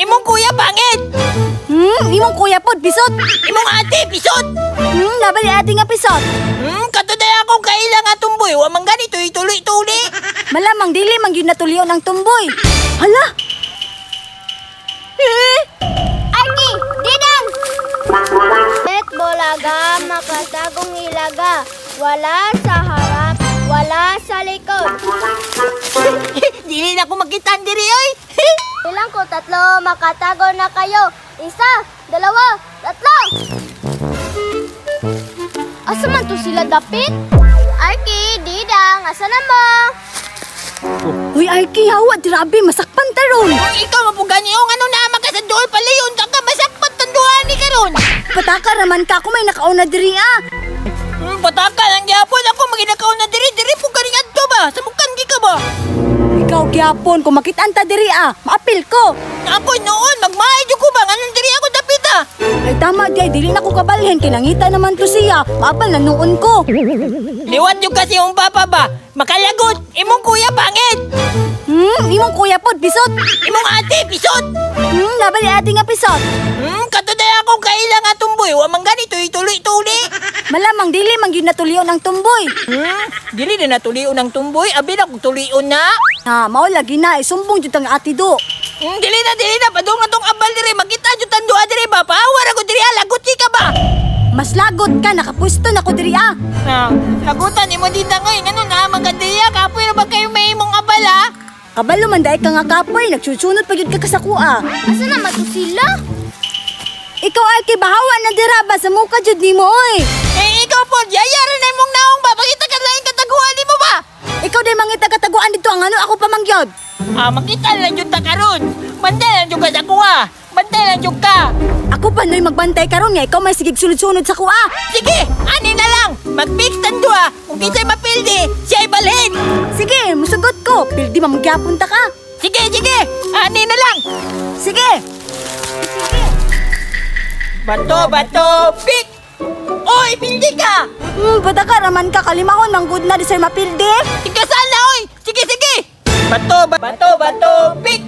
Imong kuya pangit. Imong kuya pod bisot. Imong ate pisot. Laban ni ate nga pisot. Katuday akong kailang nga tumboy. Wa man ganito ituloy-tuloy. Malamang dili man gyud natuliw ng tumboy. Hala. Arki, didan! Bet bolaga, makatagong ilaga. Wala sa harap, wala sa likod. Dili na ako magkitaan diri oy. Bilang ko tatlo, makatago na kayo. Isa, dalawa, tatlo! Asa man to sila dapit? Arki, didang, asa na mo? Uy, Arki, hawa, grabe, masakpan taron. Kung ikaw mapugani yung ano na makasandool pala yun. Saka masakpat tanduhan ni karon. Pataka raman ka, ako may nakauna diri Pataka lang gyapon ako maginakaw na diri po garing adto ba? Samukan gi ka ba? Ikaw gyapon, kung makitaan ta diri maapil ko. Ako noon magmaay ko ba nganong diri ako dapit ah. Ay tama di, dili na ko kabalhin, kinangita naman to siya. Maapal na noon ko. Liwat yung kasi yung papa ba? Makalagot, imong kuya pangit. Imong kuya pod bisot. Imong ate pisot. Laban ni ate nga pisot. Katuday akong kailang nga tumboy. Wa man ganito ituloy-tuloy. Malamang dili man gyud natuliw ng tumboy. Dili na natulion ng tumboy. Abi na kung tulion na. Mao lagi na, sumbong jud ang ate do. Dili na. Padung na tong abal diri. Makita jud tandua diri ba? Pawar ako diri. Lagot ka ba? Mas lagot ka, nakapwesto na ko diri Lagutan ni mo dita ngayon. Ano na, magadiya. Kapoy na ba kayo may imong abal ha? Kabalo man dahil ka nga kapoy, nagsusunod pa gyud ka kasakua. Asa naman to sila? Ikaw Arki, bahawa na dira ba sa muka jud nimo oy. Ikaw po, yayaran na imong naong ba? Pakita ka lain kataguan ni mo ba? Ikaw day mangita kataguan dito ang ano ako pamangyod. Makita lang yung takaron. Bantay lang yung ka sa kuha. Bantay lang yung ka. Ako pa noy magbantay karon nga ikaw may sigig sunod-sunod sa kuha. Sige, ani na lang. Mag-fix tandua. Kung kisa'y mapildi, siya'y balhin. Sige, musugot ko. Pildi mamgyapon ta ka. Sige. Ani na lang. Sige. Bato, pick. Oy, pildi ka. Pataka raman ka kalimahon mang good na di sir mapildi. Ikasan na, oy. Sige. Bato, pick.